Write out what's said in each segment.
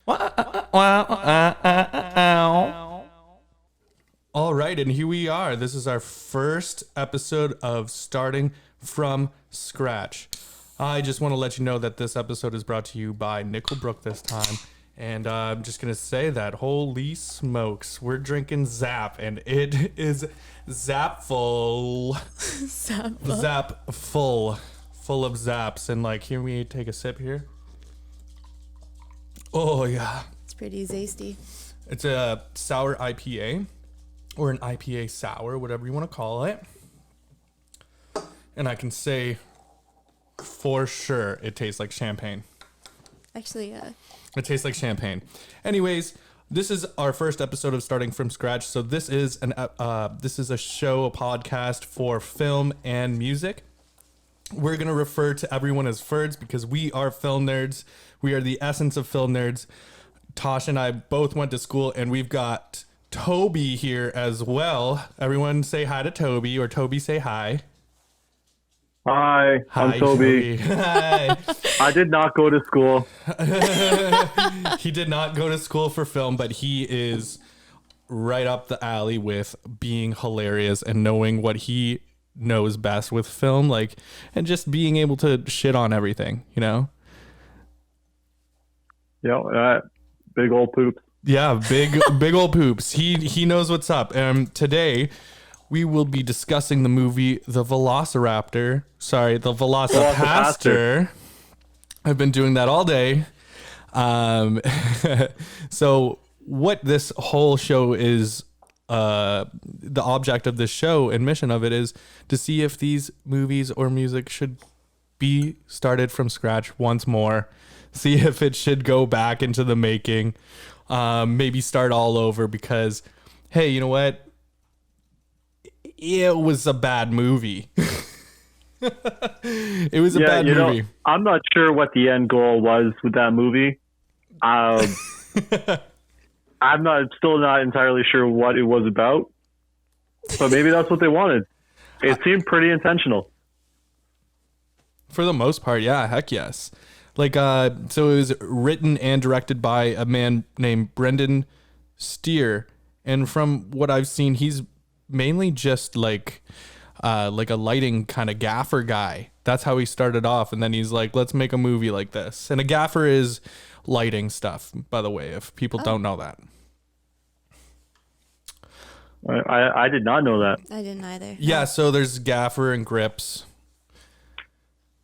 All right, and here we are. This is our first episode of Starting from Scratch. I just want to let you know that this episode is brought to you by Nickelbrook this time. And I'm just going to say that, holy smokes, we're drinking Zap, and it is Zap full. Zap full of Zaps. And like, here we take a sip here. Oh, yeah. It's pretty tasty. It's a sour IPA, or an IPA sour, whatever you want to call it. And I can say for sure it tastes like champagne. Actually, yeah. It tastes like champagne. Anyways, this is our first episode of Starting from Scratch. So this is a show, a podcast for film and music. We're going to refer to everyone as Ferds because we are film nerds. We are the essence of film nerds. Tash and I both went to school, and we've got Toby here as well. Everyone say hi to Toby, or Toby say hi. Hi, I'm Toby. Hi. I did not go to school. He did not go to school for film, but he is right up the alley with being hilarious and knowing what he knows best with film, like, and just being able to shit on everything, you know? Yeah, big old poops. Yeah, big old poops. He knows what's up. Today we will be discussing the movie The VelociPastor. I've been doing that all day. So what this whole show is, the object of this show and mission of it is to see if these movies or music should be started from scratch once more. See if it should go back into the making. Maybe start all over because, hey, you know what? It was a bad movie. It was a bad movie. I'm not sure what the end goal was with that movie. I'm still not entirely sure what it was about, but maybe that's what they wanted. It seemed pretty intentional. For the most part, yeah, heck yes. Like, so it was written and directed by a man named Brendan Steer, and from what I've seen, he's mainly just like a lighting kind of gaffer guy. That's how he started off, and then he's like, let's make a movie like this. And a gaffer is lighting stuff, by the way, if people don't know that. I did not know that. I didn't either. Yeah, so there's gaffer and grips.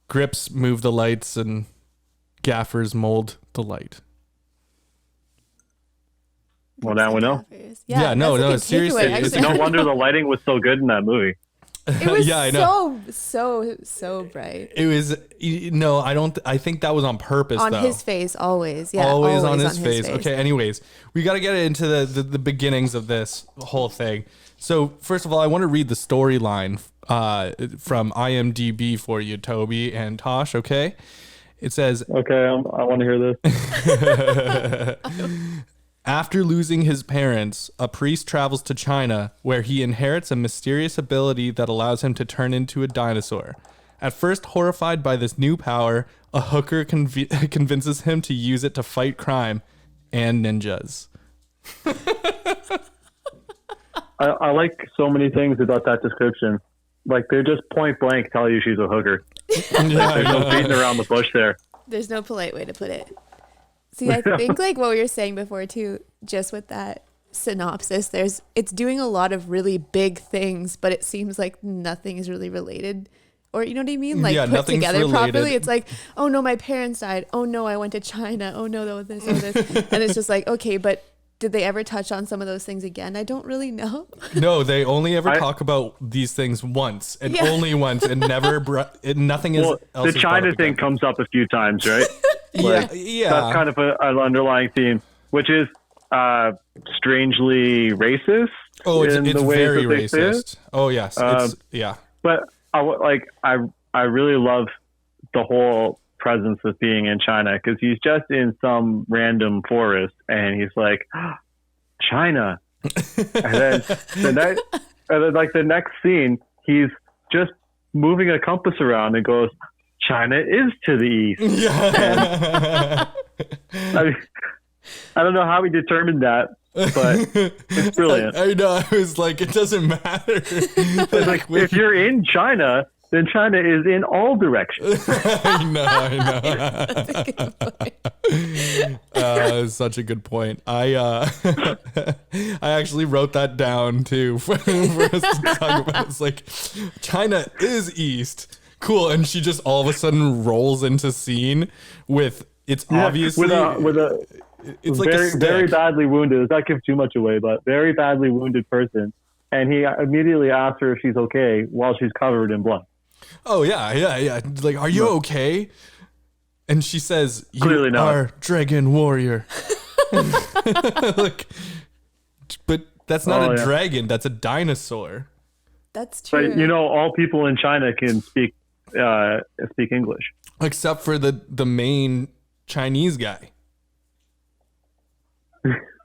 Grips move the lights, and gaffers mold the light. Well, now we know. Yeah, no, seriously. It's no wonder the lighting was so good in that movie. It was yeah, I know. so bright. It was, no, I think that was on purpose, on though. His face, always. Yeah, always on his face. Okay, anyways, we got to get into the beginnings of this whole thing. So, first of all, I want to read the storyline from IMDb for you, Toby and Tosh, okay? It says... Okay, I want to hear this. After losing his parents, a priest travels to China, where he inherits a mysterious ability that allows him to turn into a dinosaur. At first horrified by this new power, a hooker convinces him to use it to fight crime and ninjas. I like so many things about that description. Like, they're just point blank tell you she's a hooker. Yeah, there's no beating around the bush there. There's no polite way to put it. See, I think like what we were saying before too, just with that synopsis, it's doing a lot of really big things, but it seems like nothing is really related. Or you know what I mean? Like put together related. Properly. It's like, oh no, my parents died. Oh no, I went to China. Oh no, this. And it's just like, okay, but did they ever touch on some of those things again? I don't really know. No, they only ever talk about these things once and only once, and never. Nothing is. Well, the China thing comes up a few times, right? Yeah. That's kind of an underlying theme, which is strangely racist. Oh, it's very racist. Oh yes, yeah. But I really love the whole presence of being in China, because he's just in some random forest and he's like, China, and then the next scene he's just moving a compass around and goes, China is to the east. Yeah. And, I mean, I don't know how we determined that, but it's brilliant. I know. I was like, it doesn't matter. It's like, if you're in China, then China is in all directions. I know. That's a good point. Such a good point. I actually wrote that down too for us to talk about. It's like, China is east. Cool. And she just all of a sudden rolls into scene with, it's obviously with a it's like very, a stick. very badly wounded. Let's not give too much away, but very badly wounded person. And he immediately asks her if she's okay while she's covered in blood. Oh yeah. Like, are you okay? And she says, "You Clearly not. are Dragon Warrior." Like, but that's not a dragon. That's a dinosaur. That's true. But all people in China can speak English, Except for the main Chinese guy.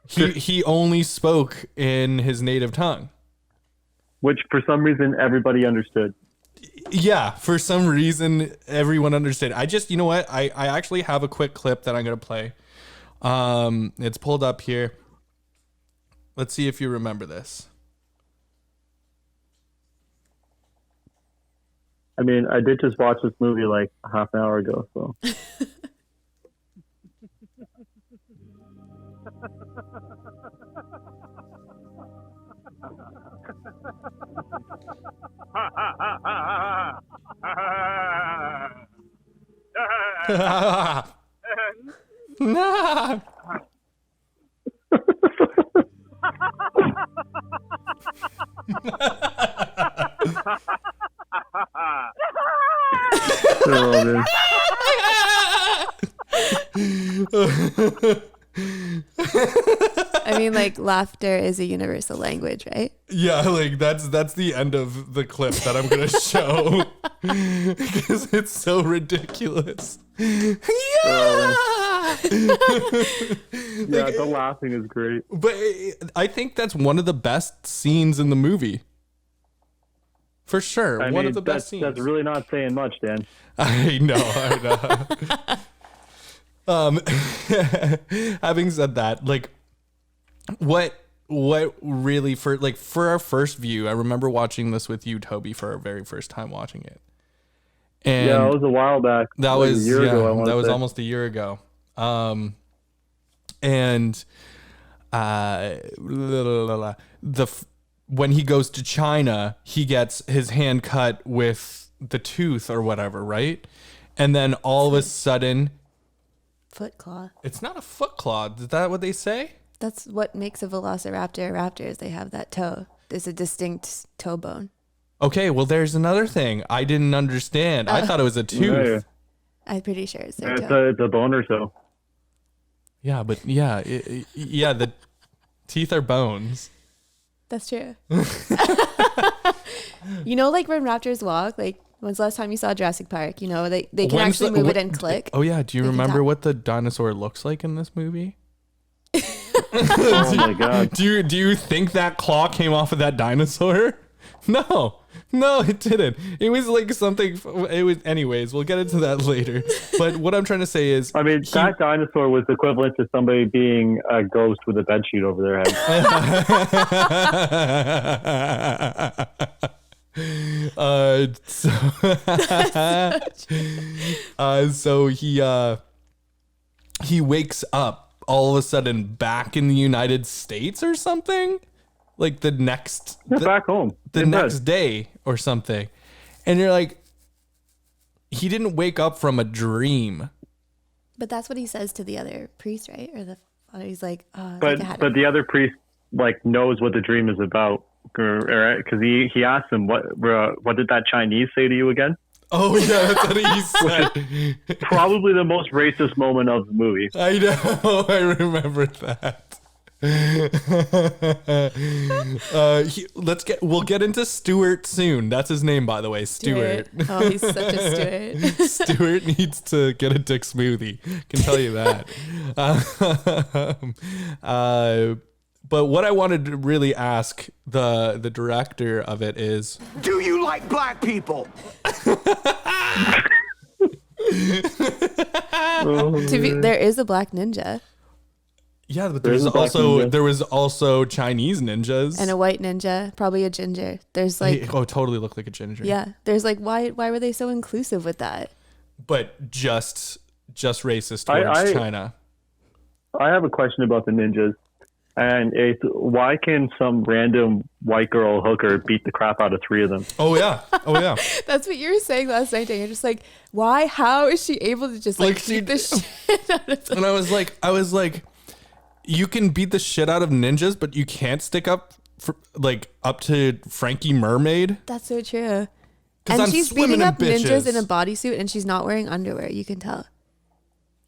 He only spoke in his native tongue. which for some reason everybody understood. Yeah, for some reason everyone understood. I just, you know what? I actually have a quick clip that I'm going to play. It's pulled up here. Let's see if you remember this. I mean, I did just watch this movie like a half an hour ago, so. Nah. Oh, man. I mean, like, laughter is a universal language, right? Yeah, like that's the end of the clip that I'm gonna show because it's so ridiculous. Yeah. Yeah, the laughing is great. But I think that's one of the best scenes in the movie. For sure. I One mean, of the best scenes. That's really not saying much, Dan. I know. Having said that, like, what really, for our first view, I remember watching this with you, Toby, for our very first time watching it. And Yeah, it was a while back. that like was a year ago. I that wanna was say. almost a year ago. When he goes to China, he gets his hand cut with the tooth or whatever, right? And then all of a sudden, Foot claw. it's not a foot claw. Is that what they say? That's what makes a velociraptor a raptor, is they have that toe. There's a distinct toe bone. Okay, well, there's another thing I didn't understand. I thought it was a tooth. Yeah. I'm pretty sure it's their toe. It's a bone or so. Yeah, but yeah, the teeth are bones. That's true. You know, like when raptors walk, like when's the last time you saw Jurassic Park? You know, they can actually move it and click. Oh yeah, do you They can remember talk. what the dinosaur looks like in this movie? Oh my god. Do you think that claw came off of that dinosaur? No, it didn't. It was like something. It was, anyways. We'll get into that later. But what I'm trying to say is, I mean, that dinosaur was equivalent to somebody being a ghost with a bedsheet over their head. So he wakes up all of a sudden back in the United States or something. Like the next, back home. the In bed. next day or something, and you're like, he didn't wake up from a dream. But that's what he says to the other priest, right? Or the father. He's like, oh, it's But like I had but the other priest like knows what the dream is about, right? Because he asked him what did that Chinese say to you again? Oh yeah, that's what he said. Probably the most racist moment of the movie. I know. I remember that. We'll get into Stuart soon. That's his name, by the way, Stuart. Oh, he's such a Stuart. Stuart needs to get a dick smoothie. Can tell you that. But what I wanted to really ask the director of it is, Do you like black people? There is a black ninja. Yeah, but There's a black ninja. there was also Chinese ninjas. And a white ninja, probably a ginger. There's like, totally looked like a ginger. yeah, there's like, why were they so inclusive with that? But just racist towards China. I have a question about the ninjas, and it's why can some random white girl hooker beat the crap out of 3 of them? Oh yeah. That's what you were saying last night, Dan. You're just like, why? How is she able to just like beat the shit out of them? And I was like, you can beat the shit out of ninjas, but you can't stick up up to Frankie Mermaid. That's so true. 'Cause And I'm she's swimming beating in up ninjas bitches. in a bodysuit, and she's not wearing underwear. You can tell.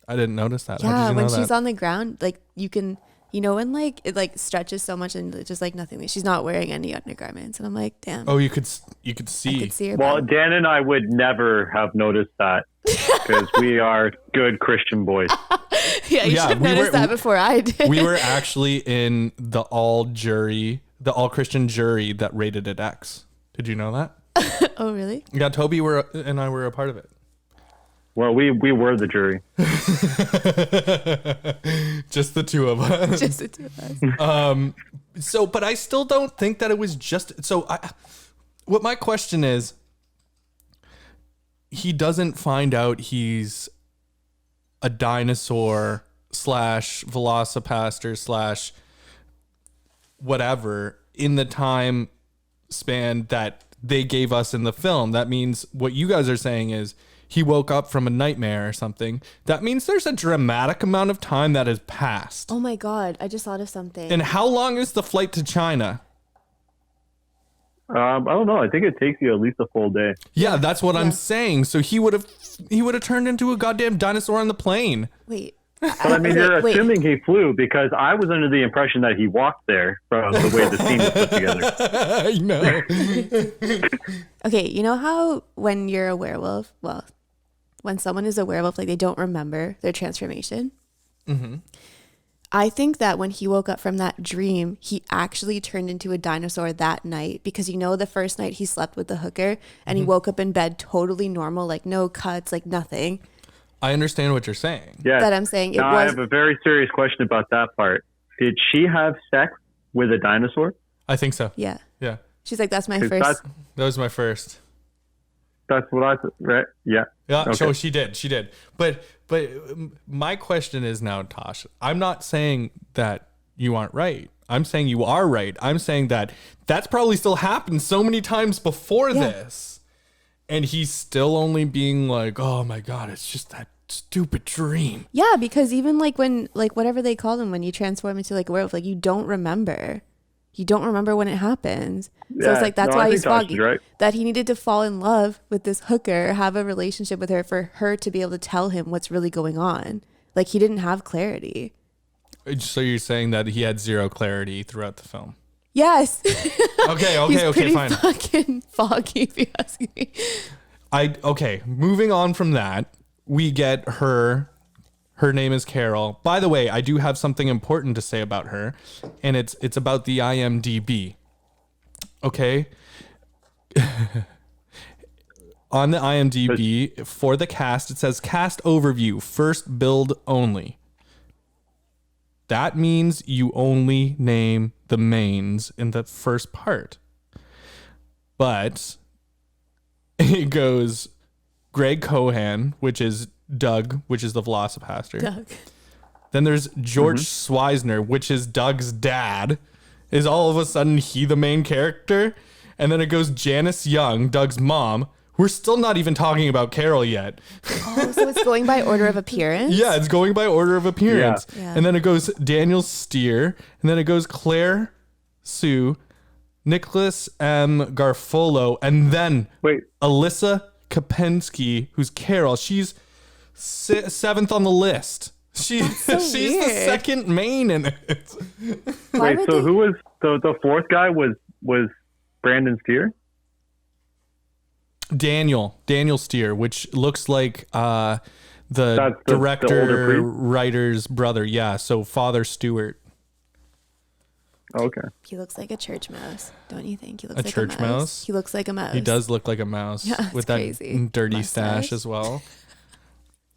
I didn't notice that. How Yeah, did you when know she's that? on the ground, like you can, when like it like stretches so much and it's just like nothing. She's not wearing any undergarments, and I'm like, damn. Oh, you could see. I could see her. Well, bum. Dan and I would never have noticed that because we are good Christian boys. Yeah, you Yeah, should have we noticed were- that before I did. We were actually in the all Christian jury that rated it X. Did you know that? Oh, really? Yeah, Toby and I were a part of it. Well, we were the jury. Just the two of us. Just the two of us. So, but I still don't think that it was just. So, what my question is, he doesn't find out he's a dinosaur / VelociPastor / whatever in the time span that they gave us in the film. That means what you guys are saying is he woke up from a nightmare or something. That means there's a dramatic amount of time that has passed. Oh my God, I just thought of something. And how long is the flight to China? I don't know. I think it takes you at least a full day. Yeah, that's what I'm saying. So he would have turned into a goddamn dinosaur on the plane. Wait. But I mean, you're assuming he flew because I was under the impression that he walked there from the way the scene was put together. I know. Okay, you know how when you're a werewolf, well, when someone is a werewolf, like they don't remember their transformation. Mm-hmm. I think that when he woke up from that dream, he actually turned into a dinosaur that night because the first night he slept with the hooker and he woke up in bed totally normal, like no cuts, like nothing. I understand what you're saying. Yeah. That I'm saying Now, I have a very serious question about that part. Did she have sex with a dinosaur? I think so. Yeah. Yeah. She's like, that's my 'Cause first. That was my first. That's what I thought, right? Yeah. Yeah, Okay. so she did. But my question is now, Tosh, I'm not saying that you aren't right. I'm saying you are right. I'm saying that that's probably still happened so many times before this. And he's still only being like, oh my God, it's just that stupid dream. Yeah, because even like when, like whatever they call them, when you transform into like a werewolf, like you don't remember. You don't remember when it happens. So it's like, that's why he's foggy. Right. That he needed to fall in love with this hooker, have a relationship with her for her to be able to tell him what's really going on. Like he didn't have clarity. So you're saying that he had zero clarity throughout the film? Yes. Okay, He's pretty fine. fucking foggy, if you ask me. Okay, moving on from that, we get her. Her name is Carol. By the way, I do have something important to say about her, and it's about the IMDb. Okay? On the IMDb, for the cast, it says cast overview, first build only. That means you only name the mains in the first part. But it goes Greg Cohan, which is Doug, which is the VelociPastor. Doug. Then there's George Swisner, which is Doug's dad. Is all of a sudden he the main character? And then it goes Janice Young, Doug's mom. We're still not even talking about Carol yet. Oh, so it's going by order of appearance? Yeah, it's going by order of appearance. Yeah. And then it goes Daniel Steer. And then it goes Claire Sue, Nicholas M. Garfolo. And then Alyssa Kopensky, who's Carol. She's seventh on the list. She's weird. the second main in it. Why Wait, would so they- who was the fourth guy was Brandon Steer? Daniel Steer, which looks like the That's the director older priest? writer's brother. Yeah, so Father Stewart. Okay. He looks like a church mouse, don't you think? He looks A like church a mouse. mouse? He looks like a mouse. He does look like a mouse Yeah, it's with that crazy. dirty Mustache. stash as well.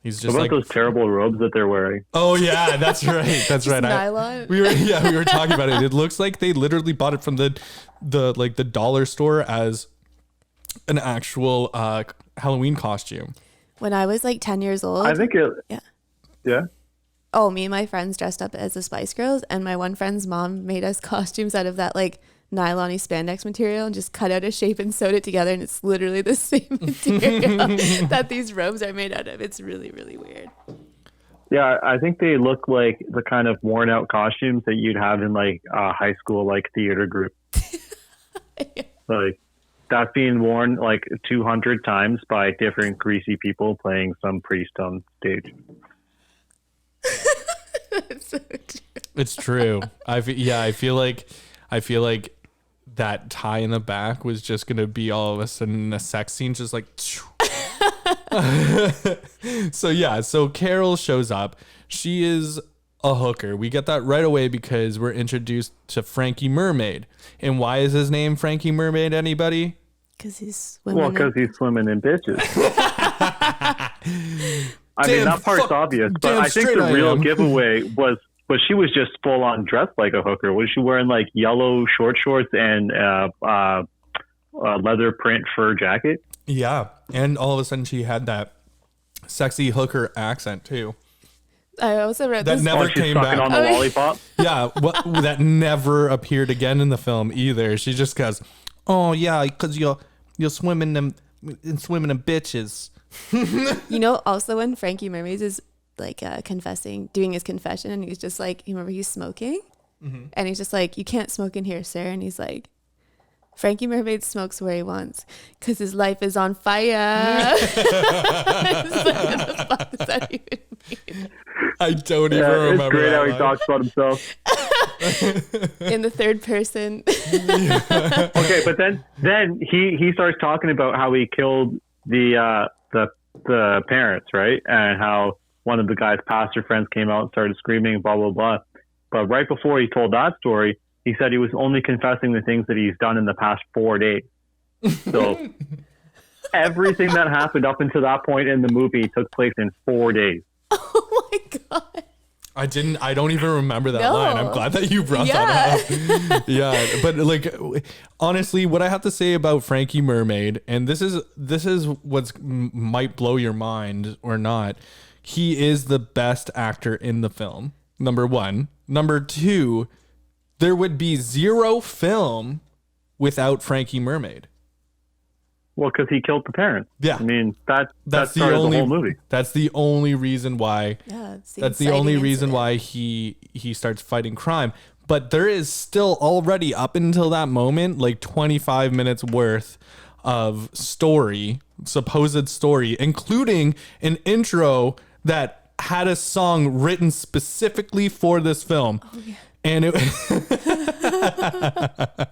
He's What just about like, those terrible robes that they're wearing? oh yeah, that's right. That's right. nylon. We were talking about it. It looks like they literally bought it from the dollar store as an actual Halloween costume. When I was like 10 years old. I think it. Yeah. Yeah. Oh, me and my friends dressed up as the Spice Girls, and my one friend's mom made us costumes out of that like nylon-y spandex material and just cut out a shape and sewed it together, and it's literally the same material that these robes are made out of. It's really, really weird. Yeah, I think they look like the kind of worn out costumes that you'd have in like a high school like theater group. Like that's being worn like 200 times by different greasy people playing some priest on stage. That's so true. It's true. I feel like that tie in the back was just gonna be all of a sudden a sex scene, just like. So Carol shows up. She is a hooker. We get that right away because we're introduced to Frankie Mermaid. And why is his name Frankie Mermaid? Anybody? Because he's swimming. Well, because he's swimming in bitches. I mean, that part's obvious, but I think the real giveaway was she was just full on dressed like a hooker. Was she wearing like yellow short shorts and leather print fur jacket? Yeah, and all of a sudden she had that sexy hooker accent too. I also read That this. never She's came sucking back. on the lollipop. Yeah, that never appeared again in the film either. She just goes, "Oh yeah, because you're swimming in bitches." You know, also when Frankie Mermaids is like doing his confession, and he's just like, you remember he's smoking, and he's just like, "You can't smoke in here, sir," and he's like, Frankie Mermaid smokes where he wants because his life is on fire. It's like, what the fuck does that even mean? I don't even remember. It's great that how he line. talks about himself. In the third person. Okay, but then he starts talking about how he killed the parents, right? And how one of the guy's pastor friends came out and started screaming, blah blah blah. But right before he told that story, he said he was only confessing the things that he's done in the past 4 days. So everything that happened up until that point in the movie took place in 4 days. Oh my God. I don't even remember that No. line. I'm glad that you brought that up. Yeah, but like honestly, what I have to say about Frankie Mermaid, and this is what's might blow your mind or not. He is the best actor in the film. Number one. Number two, there would be zero film without Frankie Mermaid. Well, because he killed the parents. Yeah. I mean, that That's started the whole movie. That's the only reason why. Yeah, it's That's the only inciting reason incident. why he starts fighting crime. But there is still already up until that moment like 25 minutes worth of story, supposed story, including an intro that had a song written specifically for this film. Oh, yeah. And it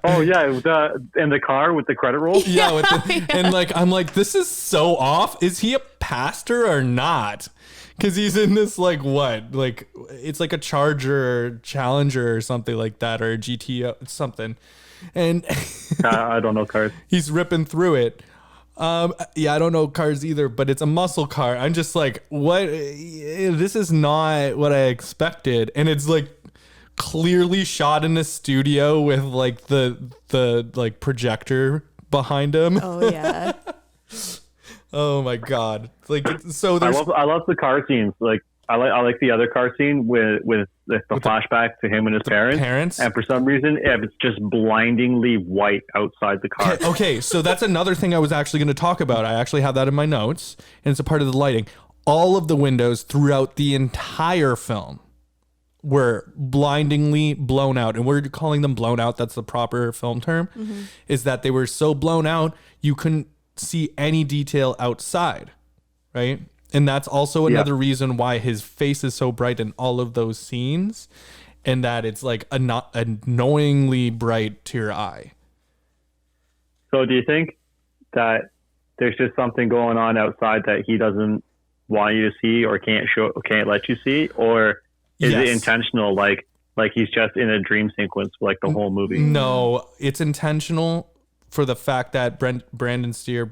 Oh yeah, in the car with the credit roll. yeah, and like I'm like, this is so off. Is he a pastor or not? Because he's in this like it's like a Challenger or something like that, or a GTO something, and I don't know cars. he's ripping through it. Yeah, I don't know cars either, but it's a muscle car. I'm just like, what? This is not what I expected, and it's like clearly shot in a studio with like the like projector behind him. Oh yeah. Oh my god! Like so, there's I love the car scenes. Like I like the other car scene with the flashback to him and his parents. And for some reason, it's just blindingly white outside the car. Okay, so that's another thing I was actually going to talk about. I actually have that in my notes, and it's a part of the lighting. All of the windows throughout the entire film were blindingly blown out, and we're calling them blown out. That's the proper film term. Is that they were so blown out you couldn't see any detail outside, right? And that's also another reason why his face is so bright in all of those scenes, and that it's like annoyingly bright to your eye. So do you think that there's just something going on outside that he doesn't want you to see or can't let you see, or is it intentional? Like he's just in a dream sequence like the whole movie. No, it's intentional for the fact that Brendan Steer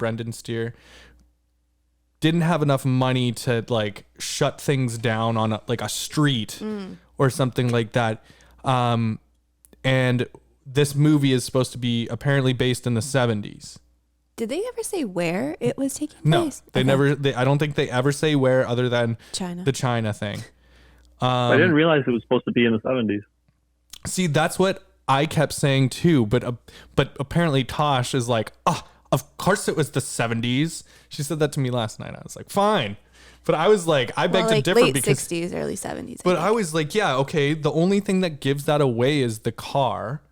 didn't have enough money to like shut things down on like a street or something like that. And this movie is supposed to be apparently based in the 70s. Did they ever say where it was taking No, place? they Okay. never. I don't think they ever say where other than China. the China thing. I didn't realize it was supposed to be in the 70s. See, that's what I kept saying too. But apparently Tosh is like, oh, of course it was the 70s. She said that to me last night. I was like, fine. But I was like, I beg to differ late because 60s, early 70s. But I was like, yeah, okay. The only thing that gives that away is the car.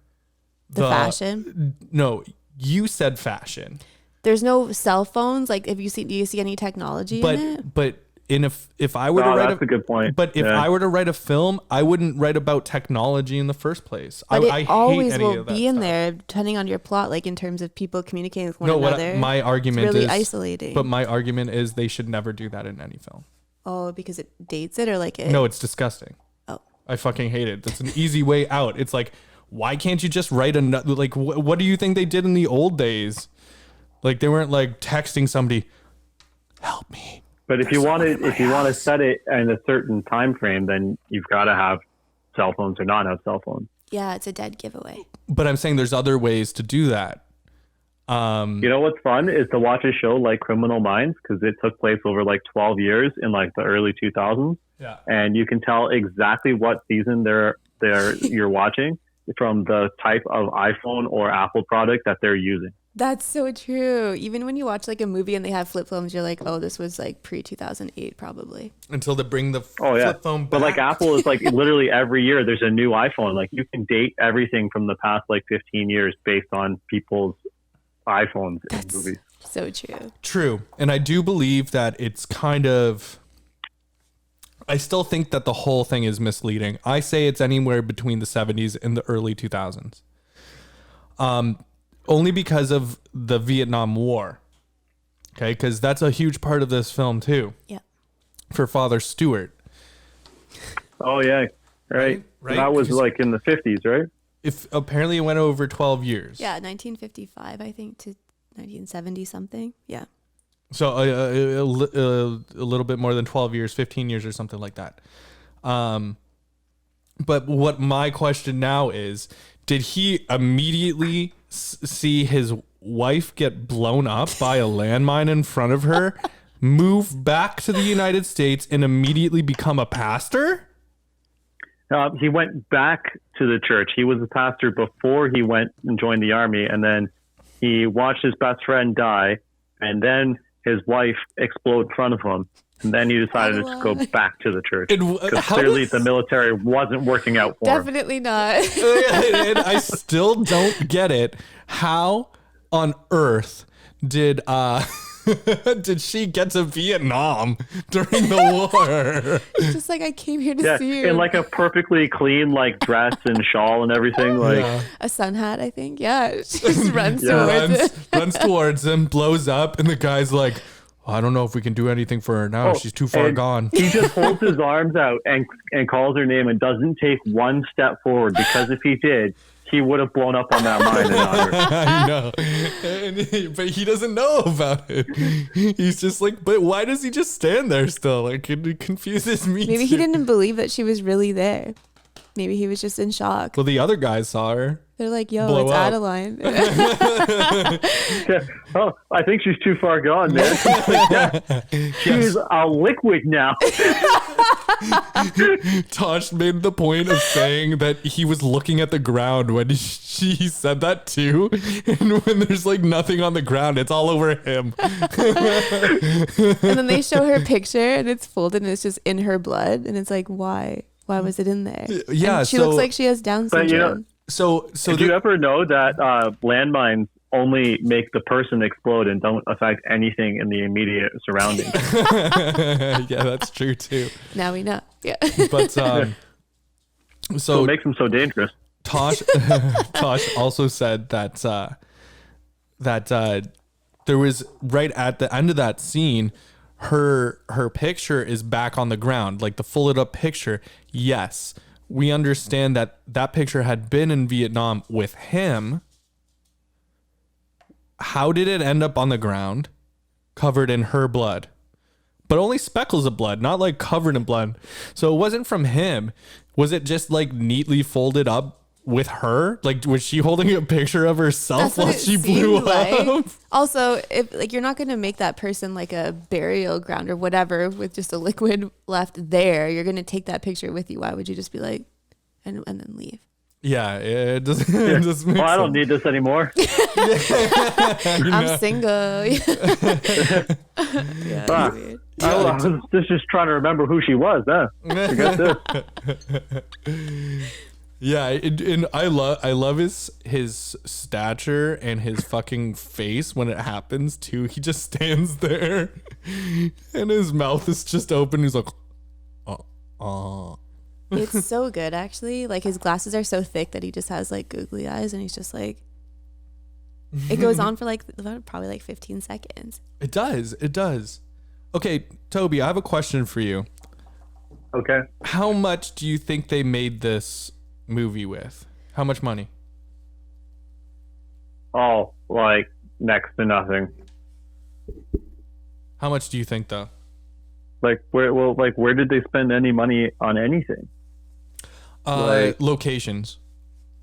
the fashion. No, you said fashion. There's no cell phones. Like, do you see any technology in it? But if I were to write that's a good point. But if I were to write a film, I wouldn't write about technology in the first place. But I it always hate any will of that be in stuff. there, depending on your plot, like in terms of people communicating with one No, another. my argument it's really is isolating. But my argument is they should never do that in any film. Oh, because it dates it, or like it? No, it's disgusting. Oh, I fucking hate it. That's an easy way out. It's like, why can't you just write another? Like, what do you think they did in the old days? Like, they weren't like texting somebody, help me. But if you want to set it in a certain time frame, then you've got to have cell phones or not have cell phones. yeah, it's a dead giveaway. But I'm saying there's other ways to do that. You know what's fun is to watch a show like Criminal Minds, because it took place over like 12 years in like the early 2000s. Yeah. And you can tell exactly what season you're watching from the type of iPhone or Apple product that they're using. That's so true. Even when you watch like a movie and they have flip phones, you're like, oh, this was like pre 2008 probably. Until they bring the flip phone back. But like Apple is like literally every year there's a new iPhone. Like you can date everything from the past like 15 years based on people's iPhones in movies. So true. True. And I do believe that it's kind of, I still think that the whole thing is misleading. I say it's anywhere between the 70s and the early 2000s. Only because of the Vietnam War. Okay, because that's a huge part of this film too. Yeah. For Father Stewart. Oh yeah, right. Right? That was like in the 50s, right? If apparently it went over 12 years. Yeah, 1955, I think, to 1970 something. Yeah. So a little bit more than 12 years, 15 years or something like that. But what my question now is, did he immediately see his wife get blown up by a landmine in front of her, move back to the United States, and immediately become a pastor? He went back to the church. He was a pastor before he went and joined the army, and then he watched his best friend die, and then his wife explode in front of him, and then he decided to go back to the church because clearly the military wasn't working out for him. Definitely not. And I still don't get it. How on earth did did she get to Vietnam during the war? It's just like, I came here to see you. In like a perfectly clean like dress and shawl and everything. Like A sun hat, I think. Yeah. She just runs towards it. runs towards him, blows up, and the guy's like, I don't know if we can do anything for her now. She's too far and gone. He just holds his arms out and calls her name and doesn't take one step forward, because if he did, he would have blown up on that mine and on her. I know. But he doesn't know about it. He's just like, but why does he just stand there still? Like, it confuses me. Maybe he too. didn't believe that she was really there. Maybe he was just in shock. Well, the other guys saw her. They're like, yo, blow it's up. Adeline. Oh, I think she's too far gone, man. She's a liquid now. Tosh made the point of saying that he was looking at the ground when she said that too. And when there's like nothing on the ground, it's all over him. And then they show her picture and it's folded and it's just in her blood. And it's like, why? Why was it in there? Yeah, And she so- looks like she has Down But, syndrome. you know, So Did you ever know that landmines only make the person explode and don't affect anything in the immediate surroundings? yeah, that's true too. Now we know. Yeah. But So so it makes them so dangerous. Tosh also said that there was, right at the end of that scene, her picture is back on the ground, like the folded up picture. Yes, we understand that that picture had been in Vietnam with him. How did it end up on the ground, covered in her blood? but only speckles of blood, not like covered in blood. So it wasn't from him. Was it just like neatly folded up with her? Like, was she holding a picture of herself That's what while it she blew seemed like. up? Also, if like you're not gonna make that person like a burial ground or whatever with just a liquid left there, you're gonna take that picture with you. Why would you just be like, and then leave? Yeah, it doesn't. It just makes Well, I don't sense. need this anymore. I'm single. Yeah, Ah. weird. I was just trying to remember who she was. Huh? I got this. Yeah, and I love his stature and his fucking face when it happens too. He just stands there, and his mouth is just open. He's like, oh. It's so good, actually. Like his glasses are so thick that he just has like googly eyes, and he's just like. It goes on for like probably like 15 seconds. It does. It does. Okay, Toby, I have a question for you. Okay. How much do you think they made this movie with? How much money? Oh, like next to nothing. How much do you think though? Like where did they spend any money on anything?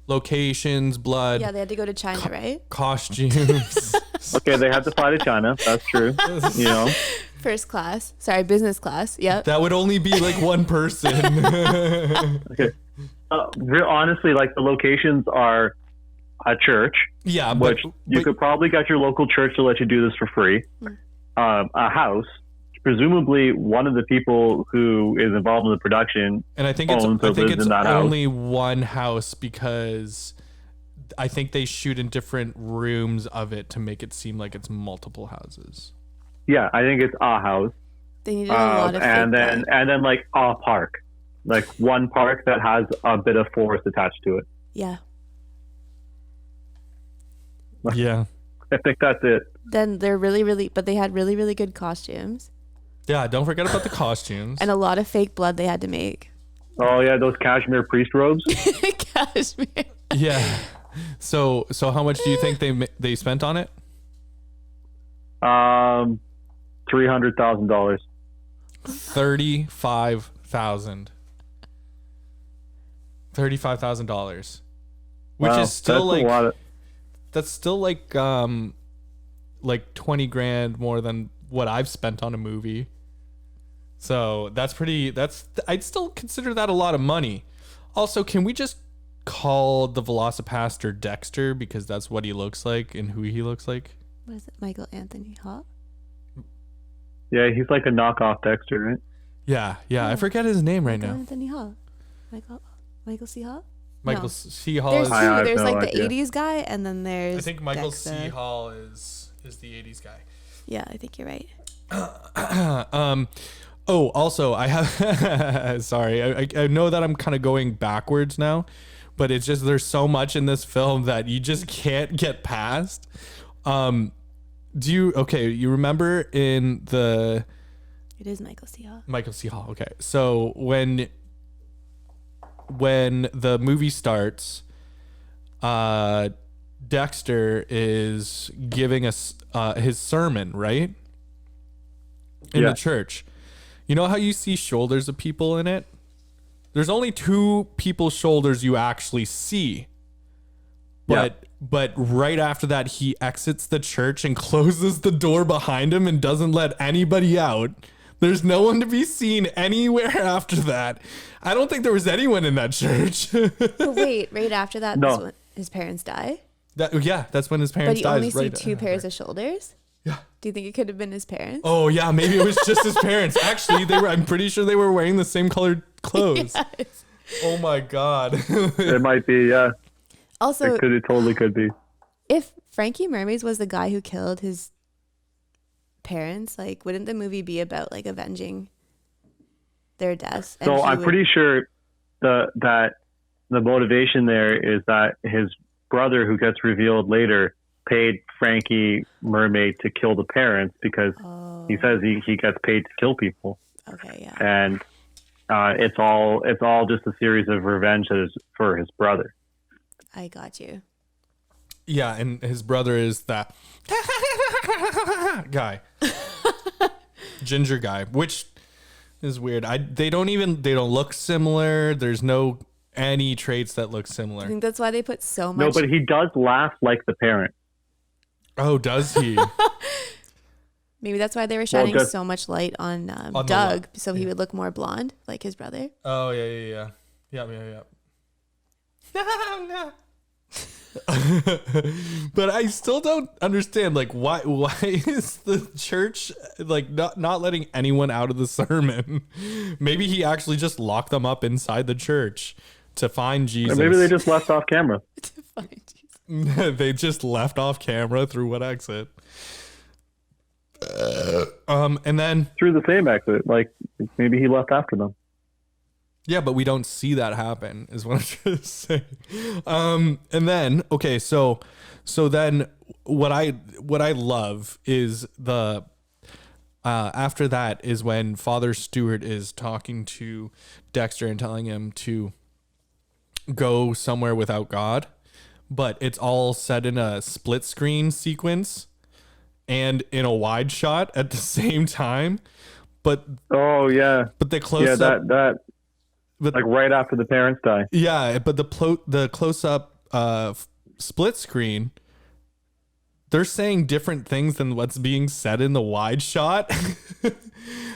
Locations, blood, Yeah, they had to go to China, right? costumes. Okay, they had to fly to China. That's true. You know. First class. Sorry, business class. Yep. That would only be like one person. Okay. Honestly, like the locations are a church, Yeah, but, which you could probably get your local church to let you do this for free. A house, presumably one of the people who is involved in the production. and I think owns or lives it's in that house. only one house because I think they shoot in different rooms of it to make it seem like it's multiple houses. Yeah, I think it's a house, They needed a lot of and fake then blood. like a park, like one park that has a bit of forest attached to it. Yeah. Yeah. I think that's it. Then they're but they had really, really good costumes Yeah, don't forget about the costumes. and a lot of fake blood they had to make. Oh yeah, those cashmere priest robes. Cashmere. Yeah. So how much do you think they spent on it? $300,000. $35,000. $35,000. Which Wow, is still that's a lot of, that's still like 20 grand more than what I've spent on a movie. So I'd still consider that a lot of money. Also, can we just call the VelociPastor Dexter because that's what he looks like and who he looks like? What is it? Michael Anthony Hall? yeah, he's like a knockoff Dexter, right? Yeah, I forget his name right Michael now. Anthony Hall. Michael C. Hall? Michael No. C. Hall There's is. two. I have There's no like idea. the 80s guy, and then there's I think Michael Dexter. C. Hall is the 80s guy. Yeah, I think you're right. Oh, also, I have. Sorry, I know that I'm kind of going backwards now, but it's just there's so much in this film that you just can't get past. You remember in the It is Michael C. Hall. Michael C. Hall? Okay, so when the movie starts, Dexter is giving us his sermon, right? In Yeah. the church. You know how you see shoulders of people in it? There's only two people's shoulders you actually see. But right after that, he exits the church and closes the door behind him and doesn't let anybody out. There's no one to be seen anywhere after that. I don't think there was anyone in that church. But wait, right after that, No. that's when his parents die? That's when his But parents you dies. only see right two after. pairs of shoulders? Yeah. Do you think it could have been his parents? Oh yeah, maybe it was just his parents. Actually, I'm pretty sure they were wearing the same colored clothes. Yes. Oh my god. It might be, yeah. Also, It totally could be. if Frankie Mermaids was the guy who killed his parents, like, wouldn't the movie be about like avenging their deaths? And So he I'm would- pretty sure that the motivation there is that his brother, who gets revealed later, paid Frankie Mermaid to kill the parents because Oh, he says he gets paid to kill people, okay, yeah. and it's all just a series of revenges for his brother. I got you. Yeah, and his brother is that guy. ginger guy, which is weird. They don't look similar. There's no any traits that look I similar. think that's why they put so much. No, but he does laugh like the parent. Oh, does he? Maybe that's why they were shining just- so much light on the Doug, so he would look more blonde, like his brother. Oh, yeah. Yeah. No. But I still don't understand, like, why is the church like not letting anyone out of the sermon? Maybe he actually just locked them up inside the church to find Jesus. Or maybe they just left off camera. To find Jesus. They just left off camera through what exit? And then Through the same exit. Like, maybe he left after them. yeah, but we don't see that happen, is what I'm trying to say. And then, okay, so then what I love is the after that is when Father Stewart is talking to Dexter and telling him to go somewhere without God, but it's all set in a split screen sequence and in a wide shot at the same time. But Oh, yeah. the close Yeah, up, that but like right after the parents die. yeah, but the close up split screen, they're saying different things than what's being said in the wide shot.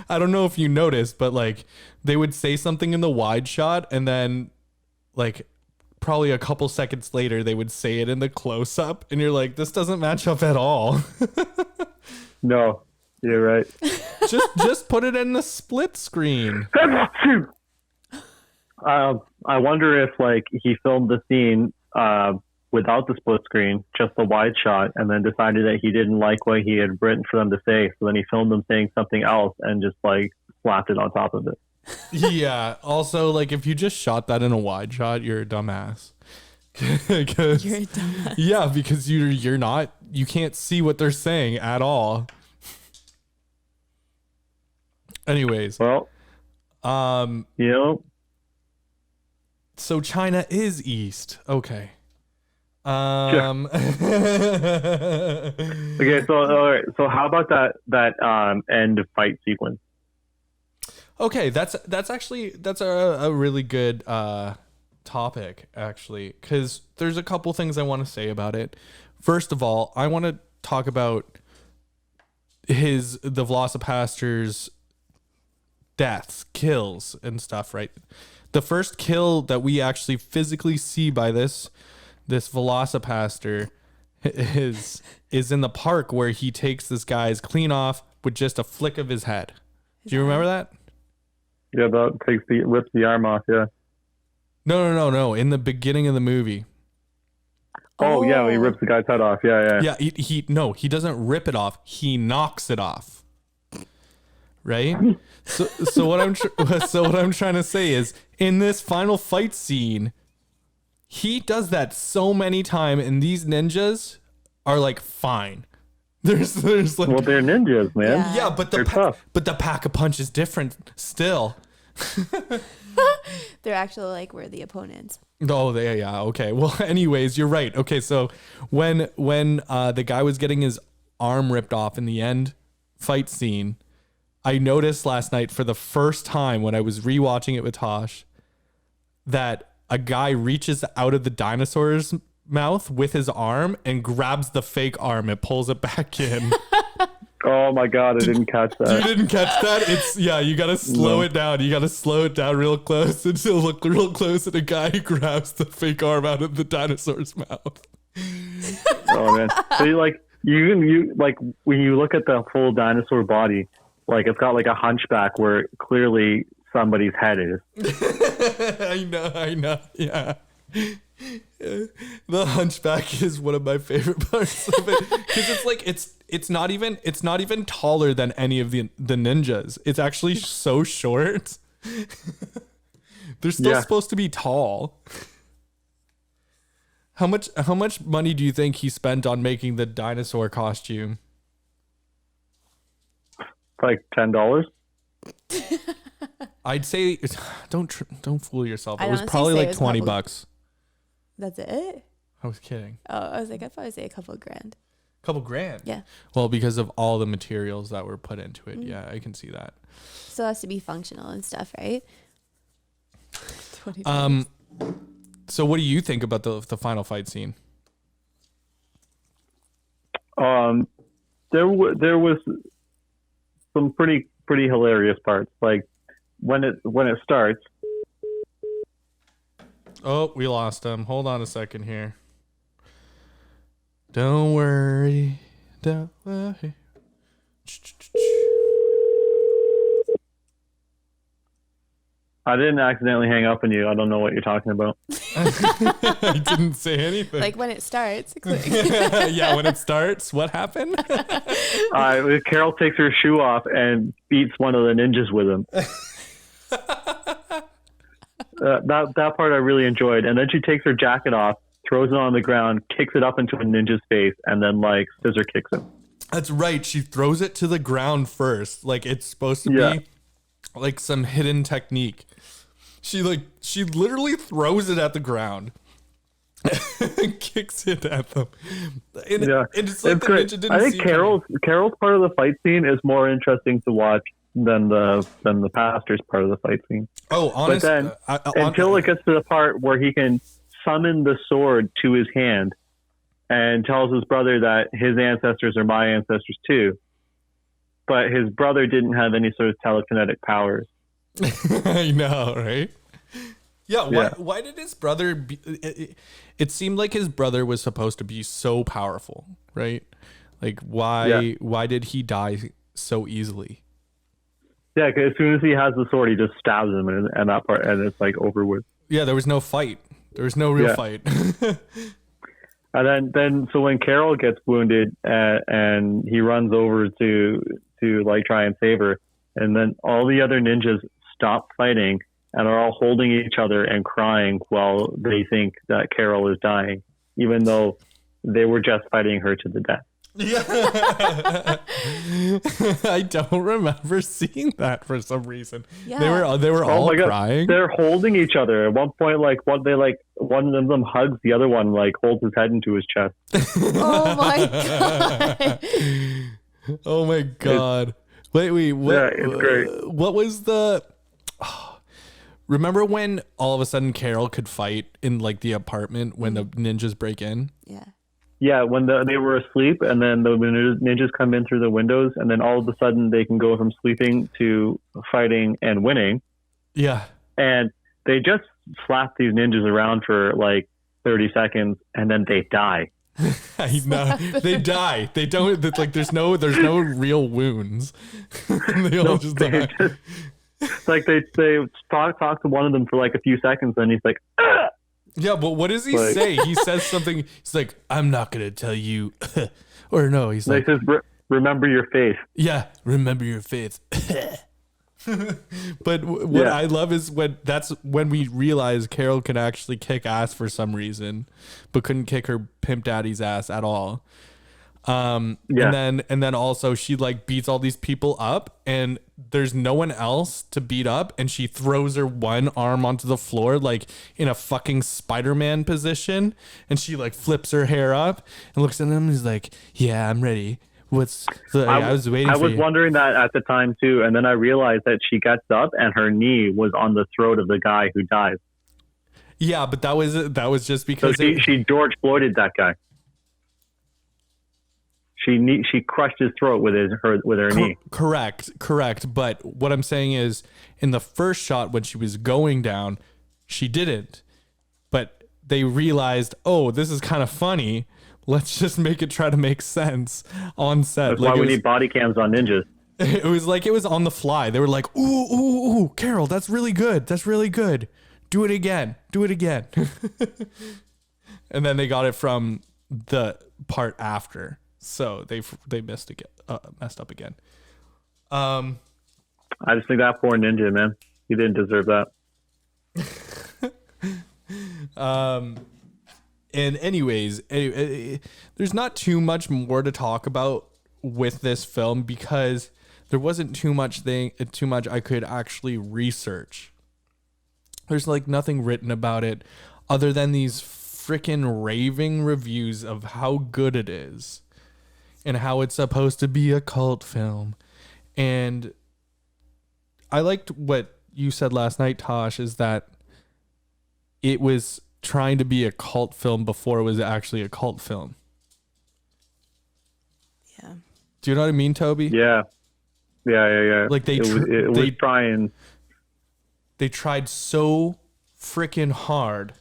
I don't know if you noticed, but like they would say something in the wide shot and then like probably a couple seconds later they would say it in the close up and you're like, this doesn't match up at all. No, you're right. just put it in the split screen. I wonder if like he filmed the scene without the split screen, just the wide shot, and then decided that he didn't like what he had written for them to say, so then he filmed them saying something else and just like slapped it on top of it. Yeah. Also, like if you just shot that in a wide shot, you're a dumbass. 'Cause- You're a dumbass. yeah, because you can't see what they're saying at all. Anyways, Well, you know, so China is east. Okay. okay. So all right. So how about that end fight sequence? Okay, that's a really good topic actually, because there's a couple things I want to say about it. First of all, I want to talk about the VelociPastor's deaths, kills, and stuff. Right, the first kill that we actually physically see by this VelociPastor is in the park where he takes this guy's clean off with just a flick of his head. Do you remember that? Yeah, that rips the arm off. Yeah. No. In the beginning of the movie. Oh, yeah, he rips the guy's head off. Yeah. Yeah, he doesn't rip it off. He knocks it off. Right? So what I'm trying to say is in this final fight scene, he does that so many times, and these ninjas are like fine. There's like, Well, they're ninjas, man. yeah, but They're tough. the pack a punch is different still. They're actually like we're the opponents. Oh, yeah. Okay. Well, anyways, you're right. Okay, so when the guy was getting his arm ripped off in the end fight scene, I noticed last night for the first time when I was rewatching it with Tash that a guy reaches out of the dinosaur's mouth with his arm and grabs the fake arm and pulls it back in. Oh my God, I didn't catch You that. didn't catch that? You gotta slow it down. You gotta slow it down real close until look real close at a guy who grabs the fake arm out of the dinosaur's mouth. Oh man. So you like when you look at the full dinosaur body, like it's got like a hunchback where clearly somebody's head is. I know. Yeah. The hunchback is one of my favorite parts of it because it's like it's not even taller than any of the ninjas. It's actually so short. They're still supposed to be tall. How much money do you think he spent on making the dinosaur costume? Like $10. I'd say don't fool yourself. It I'd was honestly probably say it like was $20. That's it? I was kidding. Oh, I was like, I'd probably say a couple of grand. Couple grand. Yeah. Well, because of all the materials that were put into it. Yeah, I can see that. So it has to be functional and stuff, right? So what do you think about the final fight scene? There was some pretty hilarious parts. Like when it starts. Oh, we lost him. Hold on a second here. Don't worry. Don't worry. I didn't accidentally hang up on you. I don't know what you're talking about. I didn't say anything. Like when it starts. Click. Yeah, when it starts, what happened? Carol takes her shoe off and beats one of the ninjas with him. That part I really enjoyed. And then she takes her jacket off, throws it on the ground, kicks it up into a ninja's face, and then like scissor kicks him. That's right. She throws it to the ground first. Like it's supposed to be like some hidden technique. She literally throws it at the ground. And kicks it at them. And it's like it's great. Ninja didn't I think see Carol's part of the fight scene is more interesting to watch than the pastor's part of the fight scene. Oh, honestly, but then until it gets to the part where he can summon the sword to his hand and tells his brother that his ancestors are my ancestors too. But his brother didn't have any sort of telekinetic powers. I know, right? Yeah, why did his brother it seemed like his brother was supposed to be so powerful, right? Like why did he die so easily? Yeah, because as soon as he has the sword, he just stabs him, and that part, and it's like over with. Yeah, there was no fight. There was no real fight. And then so when Carol gets wounded and he runs over to like try and save her, and then all the other ninjas stop fighting and are all holding each other and crying while they think that Carol is dying, even though they were just fighting her to the death. Yeah. I don't remember seeing that for some reason. Yeah. They were all crying. They're holding each other. At one point, one of them hugs the other one, like holds his head into his chest. Oh my god. Oh my god. Wait, what? Yeah, it's great. What was the remember when all of a sudden Carol could fight in like the apartment when the ninjas break in? Yeah. Yeah, when they were asleep, and then the ninjas come in through the windows, and then all of a sudden they can go from sleeping to fighting and winning. Yeah. And they just slap these ninjas around for like 30 seconds, and then they die. I know. They die. They don't, like, there's no real wounds. They all just die. Like they talk to one of them for like a few seconds, and he's like, "Ugh!" Yeah, but what does he say? He says something. He's like, I'm not going to tell you. Or no, he's like, he says, remember your faith. Yeah, remember your faith. But what I love is that's when we realize Carol can actually kick ass for some reason, but couldn't kick her pimp daddy's ass at all. And then also she like beats all these people up, and there's no one else to beat up, and she throws her one arm onto the floor like in a fucking Spider-Man position, and she like flips her hair up and looks at him and he's like, yeah, I'm ready. I was waiting for you. I was wondering that at the time too, and then I realized that she gets up and her knee was on the throat of the guy who dies. Yeah, but that was just because she George Floyded that guy. She crushed his throat with her knee. Correct. But what I'm saying is, in the first shot when she was going down, she didn't. But they realized, oh, this is kind of funny. Let's just try to make sense on set. That's why we need body cams on ninjas. It was on the fly. They were like, ooh, Carol, that's really good. That's really good. Do it again. And then they got it from the part after. So they messed up again. I just think that poor ninja, man. He didn't deserve that. And anyways, there's not too much more to talk about with this film because there wasn't too much I could actually research. There's like nothing written about it other than these freaking raving reviews of how good it is. and how it's supposed to be a cult film. And I liked what you said last night, Tosh, is that it was trying to be a cult film before it was actually a cult film. Yeah. Do you know what I mean, Toby? Yeah. Like it was trying. They tried so freaking hard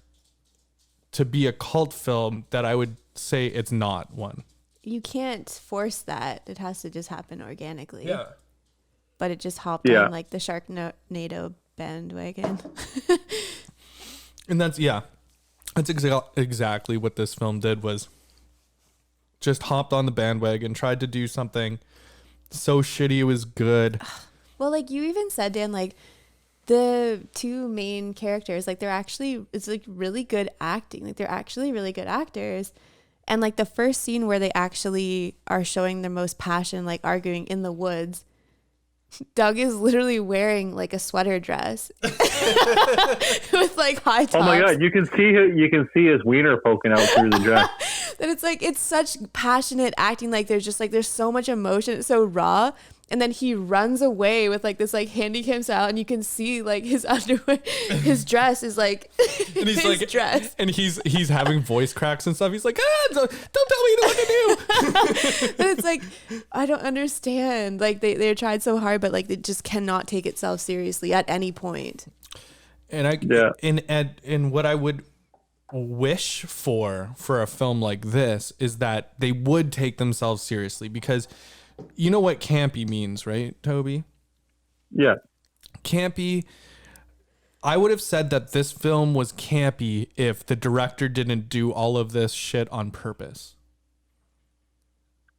to be a cult film that I would say it's not one. You can't force that. It has to just happen organically. Yeah. But it just hopped on like the Sharknado bandwagon. And that's exactly what this film did, was just hopped on the bandwagon, tried to do something so shitty it was good. Well, like you even said, Dan, like the two main characters, like it's like really good acting. Like they're actually really good actors. And like the first scene where they actually are showing their most passion, like arguing in the woods, Doug is literally wearing like a sweater dress with like high tops. Oh my God, you can see his wiener poking out through the dress. And it's like, it's such passionate acting. Like there's so much emotion. It's so raw. And then he runs away with like this like handy cams out, and you can see like his underwear, his dress is like And he's his like, dress. and he's having voice cracks and stuff. He's like, don't tell me what to do. And it's like, I don't understand. Like they tried so hard, but like it just cannot take itself seriously at any point. And and what I would wish for a film like this is that they would take themselves seriously, because you know what campy means, right, Toby? Yeah. Campy. I would have said that this film was campy if the director didn't do all of this shit on purpose.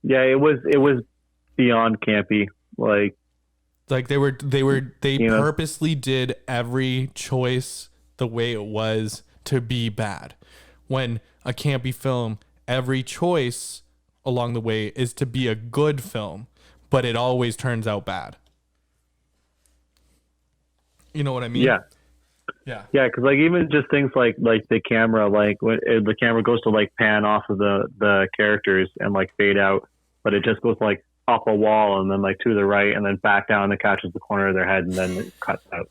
Yeah, it was beyond campy. Like they purposely did every choice the way it was to be bad. When a campy film, every choice along the way is to be a good film, but it always turns out bad. You know what I mean? Yeah. Yeah. Yeah, because like even just things like the camera, like when the camera goes to like pan off of the characters and like fade out, but it just goes like up a wall and then like to the right and then back down and catches the corner of their head and then it cuts out.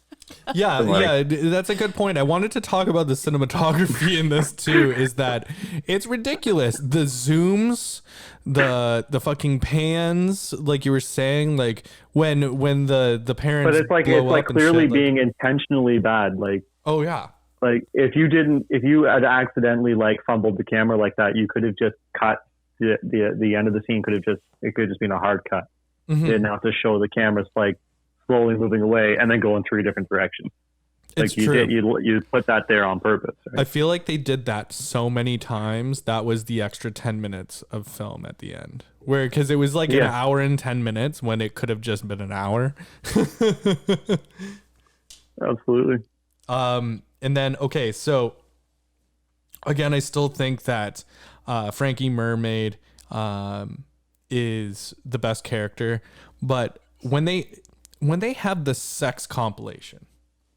Yeah, that's a good point. I wanted to talk about the cinematography in this too, is that it's ridiculous. The zooms, the fucking pans, like you were saying, like when the parents, but it's like clearly being intentionally bad. Like, oh yeah, like if you had accidentally like fumbled the camera like that, you could have just cut the end of the scene. It could have just been a hard cut. Mm-hmm. You didn't have to show the cameras like slowly moving away and then go in three different directions. It's like you put that there on purpose. Right? I feel like they did that so many times. That was the extra 10 minutes of film at the end, because it was like an hour and 10 minutes when it could have just been an hour. Absolutely. And then, okay, so again, I still think that Frankie Mermaid is the best character, but when they have the sex compilation,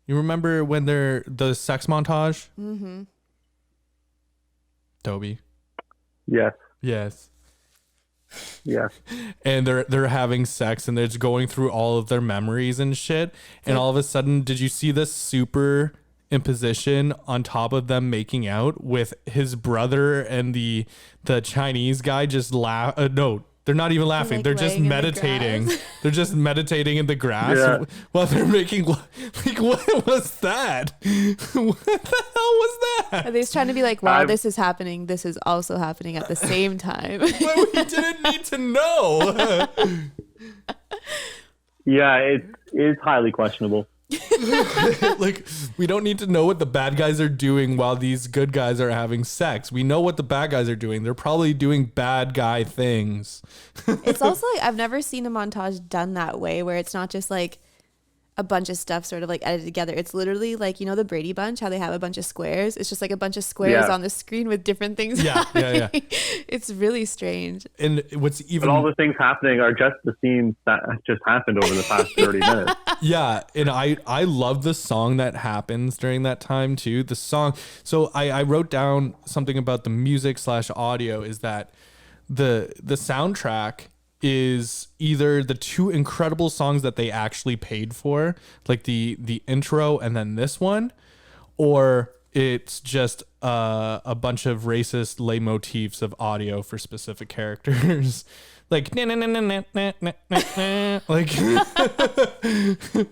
you remember when they're the sex montage? Mm-hmm. Toby. Yes. Yes. Yes. And they're having sex and they're just going through all of their memories and shit. And all of a sudden, did you see this super imposition on top of them making out with his brother and the Chinese guy just laugh? No, they're not even laughing. Like they're just meditating. They're just meditating in the grass while they're making. Like, what was that? What the hell was that? Are they just trying to be like, while this is happening, this is also happening at the same time? Well, we didn't need to know. Yeah, it is highly questionable. Like, we don't need to know what the bad guys are doing while these good guys are having sex. We know what the bad guys are doing. They're probably doing bad guy things. It's also like, I've never seen a montage done that way, where it's not just like a bunch of stuff sort of like edited together. It's literally like, you know, the Brady Bunch, how they have a bunch of squares. It's just like a bunch of squares on the screen with different things happening. It's really strange. And what's even, but all the things happening are just the scenes that just happened over the past 30 minutes. Yeah, and I love the song that happens during that time too. The song. So I wrote down something about the music / audio, is that the soundtrack is either the two incredible songs that they actually paid for, like the intro and then this one, or it's just a bunch of racist leitmotifs of audio for specific characters. Like like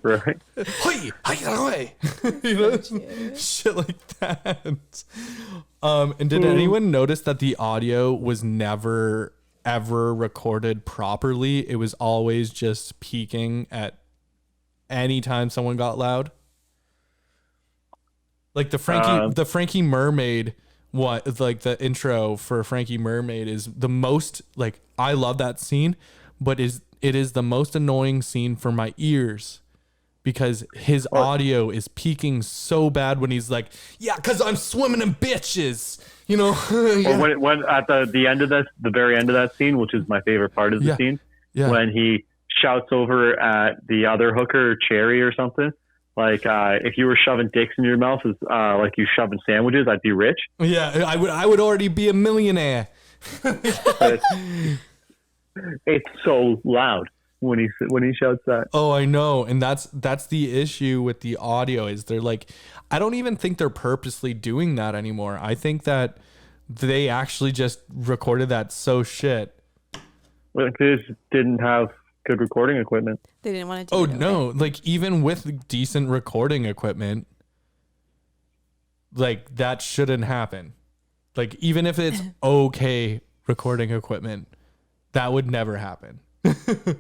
Right. you know, shit like that. And did anyone notice that the audio was never ever recorded properly? It was always just peaking at any time someone got loud. Like the Frankie Mermaid, like the intro for Frankie Mermaid is the most, like, I love that scene, but it is the most annoying scene for my ears because his audio is peaking so bad when he's like, yeah, because I'm swimming in bitches, you know. Yeah. When at the end of this, the very end of that scene, which is my favorite part of the scene, when he shouts over at the other hooker, Cherry or something. Like, if you were shoving dicks in your mouth, like you shoving sandwiches, I'd be rich. Yeah, I would already be a millionaire. It's so loud when he shouts that. Oh, I know, and that's the issue with the audio. Is they're like, I don't even think they're purposely doing that anymore. I think that they actually just recorded that so shit. Well, they just didn't have good recording equipment. They didn't want to. Oh no! Like even with decent recording equipment, like that shouldn't happen. Like even if it's okay recording equipment, that would never happen.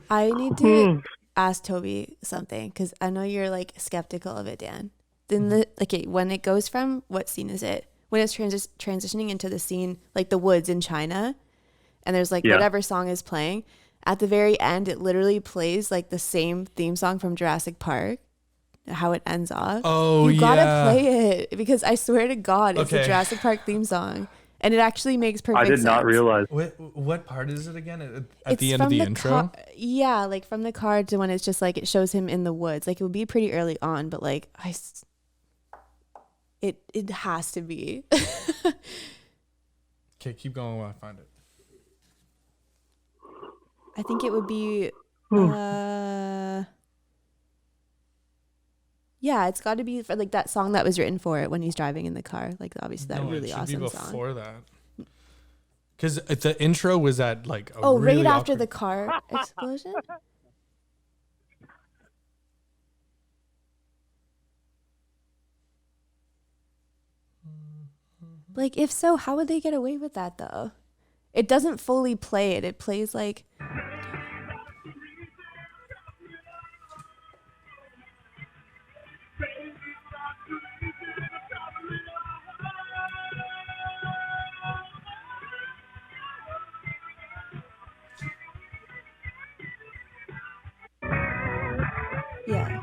I need to ask Toby something because I know you're like skeptical of it, Dan. Then when it goes from, what scene is it? When it's transitioning into the scene like the woods in China, and there's like whatever song is playing. At the very end, it literally plays like the same theme song from Jurassic Park, how it ends off. Oh, you gotta play it because I swear to God, it's the Okay. Jurassic Park theme song, and it actually makes perfect sense. I did not realize. What part is it again? At It's the end of from the intro? Yeah, like from the car to when it's just like it shows him in the woods. Like it would be pretty early on, but like it has to be. Okay, keep going while I find it. I think it would be yeah, it's got to be for like that song that was written for it when he's driving in the car. Like obviously that really awesome song. Before that. Because the intro was at like a right really after awkward- the car explosion. Like if so, how would they get away with that though? It doesn't fully play it. It plays like yeah.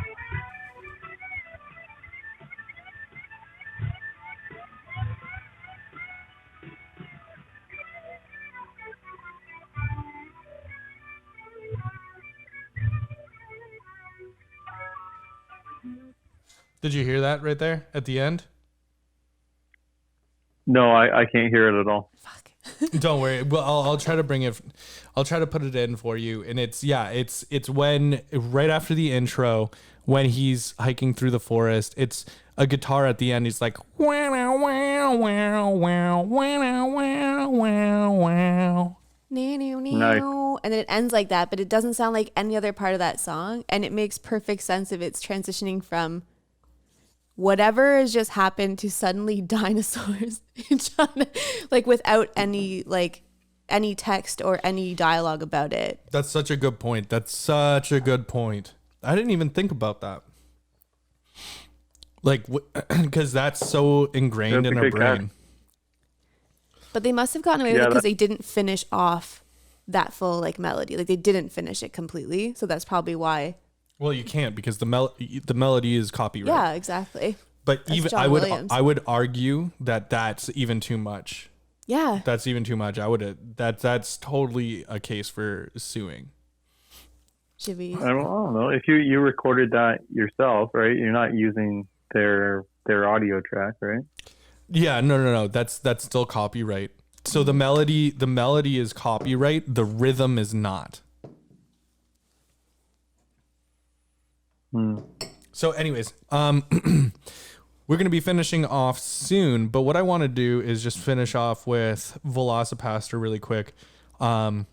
Did you hear that right there at the end? No, I can't hear it at all. Fuck. Don't worry. Well, I'll try to bring it. I'll try to put it in for you. And it's when right after the intro when he's hiking through the forest. It's a guitar at the end. He's like wow wow wow wow wow wow wow wow. Nice. And then it ends like that, but it doesn't sound like any other part of that song, and it makes perfect sense if it's transitioning from whatever has just happened to suddenly dinosaurs in China, like without any text or any dialogue about it. That's such a good point. I didn't even think about that. Like, because that's so ingrained That's in a our good catch. brain. But they must have gotten away with it because they didn't finish off that full like melody. Like they didn't finish it completely, so that's probably why. Well, you can't because the melody is copyright. Yeah, exactly. But That's even John Williams. I would argue that that's even too much. Yeah. That's even too much. That's totally a case for suing. Should we? I don't know. If you recorded that yourself, right? You're not using their audio track, right? Yeah, no. That's still copyright. So the melody is copyright. The rhythm is not. So anyways, we're going to be finishing off soon, but what I want to do is just finish off with VelociPastor really quick. There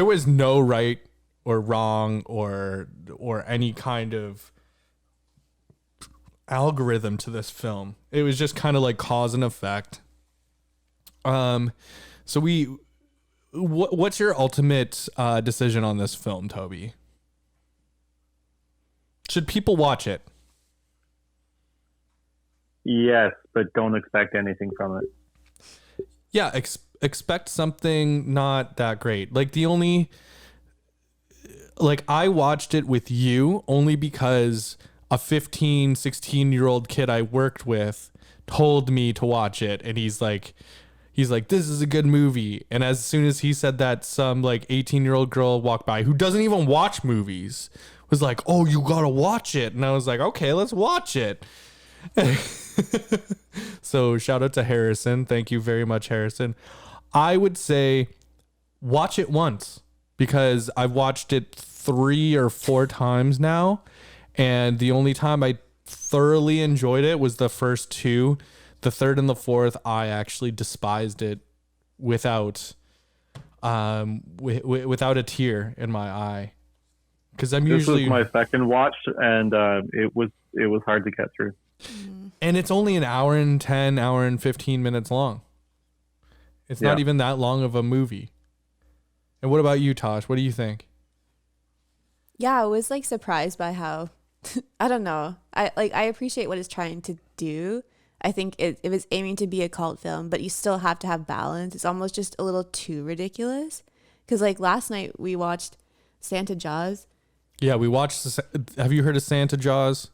was no right or wrong or any kind of algorithm to this film. It was just kind of like cause and effect. So what's your ultimate decision on this film, Toby? Should people watch it? Yes, but don't expect anything from it. Yeah, expect something not that great. Like I watched it with you only because a 15, 16-year-old kid I worked with told me to watch it. And he's like, this is a good movie. And as soon as he said that, some like 18-year-old girl walked by who doesn't even watch movies was like, oh, you gotta watch it. And I was like, okay, let's watch it. So shout out to Harrison. Thank you very much, Harrison. I would say watch it once because I've watched it 3 or 4 times now. And the only time I thoroughly enjoyed it was the first 2. The third and the fourth, I actually despised it without without a tear in my eye. Because this was my second watch, and it was hard to get through. And it's only an hour and 10, hour and 15 minutes long. It's not even that long of a movie. And what about you, Tosh? What do you think? Yeah, I was like surprised by how I don't know. I appreciate what it's trying to do. I think it was aiming to be a cult film, but you still have to have balance. It's almost just a little too ridiculous. Because like last night we watched Santa Jaws. Yeah, we watched. Have you heard of Santa Jaws?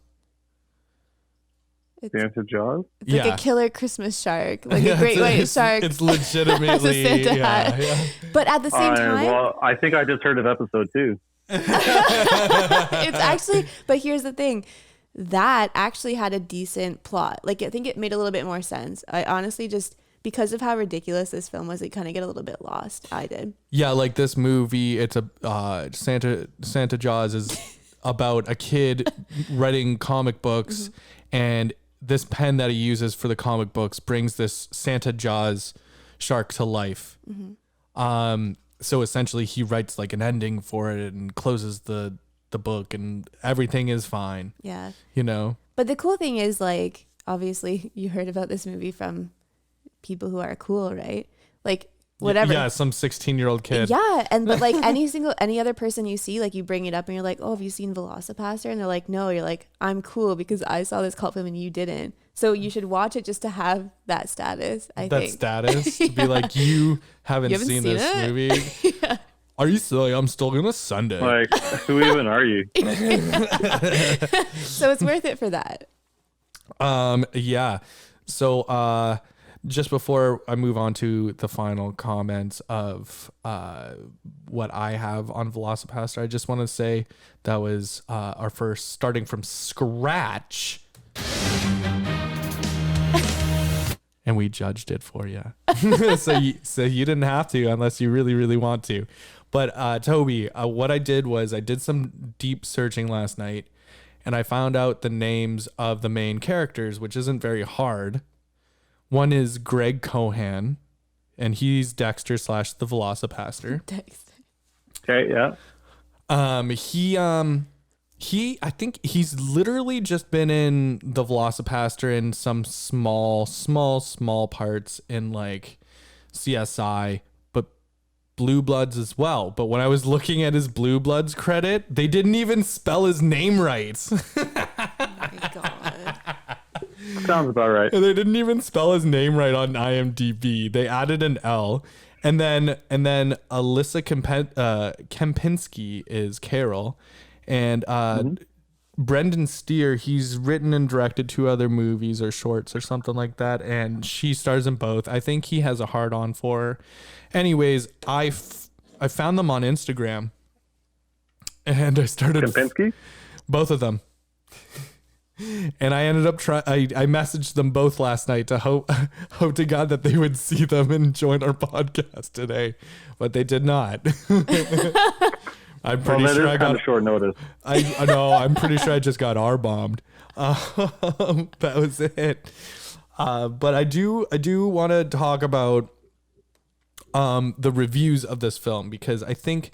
Santa Jaws? It's like a killer Christmas shark, like a great white shark. It's legitimately has a Santa hat. Yeah. But at the same time, well, I think I just heard of episode 2. It's actually. But here's the thing, that actually had a decent plot. Like I think it made a little bit more sense. I honestly just because of how ridiculous this film was, it kind of get a little bit lost. I did. Yeah, like this movie, it's a Santa Jaws is about a kid writing comic books, and this pen that he uses for the comic books brings this Santa Jaws shark to life. So essentially, he writes like an ending for it and closes the book, and everything is fine. Yeah, you know. But the cool thing is, like, obviously, you heard about this movie from people who are cool, right? Like whatever. Yeah, some 16-year-old kid. Yeah, and but like any other person you see, like you bring it up and you're like, oh, have you seen VelociPastor? And they're like, no. You're like, I'm cool because I saw this cult film and you didn't. So you should watch it just to have that status. I think. Status to be like, you haven't seen this it? movie. Yeah. Are you silly? I'm still gonna send it. Like, who even are you? So it's worth it for that. Yeah. So just before I move on to the final comments of what I have on VelociPastor, I just want to say that was our first starting from scratch. And we judged it for you. so you didn't have to unless you really, really want to. But Toby, what I did was I did some deep searching last night, and I found out the names of the main characters, which isn't very hard. One is Greg Cohan, and he's Dexter / the VelociPastor. Dexter. Okay, yeah. I think he's literally just been in the VelociPastor in some small parts in like CSI, but Blue Bloods as well. But when I was looking at his Blue Bloods credit, they didn't even spell his name right. Oh my God. Sounds about right. They didn't even spell his name right on IMDb. They added an L. And then Alyssa Kempinski is Carol. And Brendan Steer, he's written and directed 2 other movies or shorts or something like that, and she stars in both. I think he has a hard-on for her. Anyways, I found them on Instagram, and I started... Kempinski? Both of them. And I ended up I messaged them both last night to hope to God that they would see them and join our podcast today, but they did not. I'm pretty sure I got short notice. I know. I'm pretty sure I just got R-bombed. That was it. But I do want to talk about the reviews of this film, because I think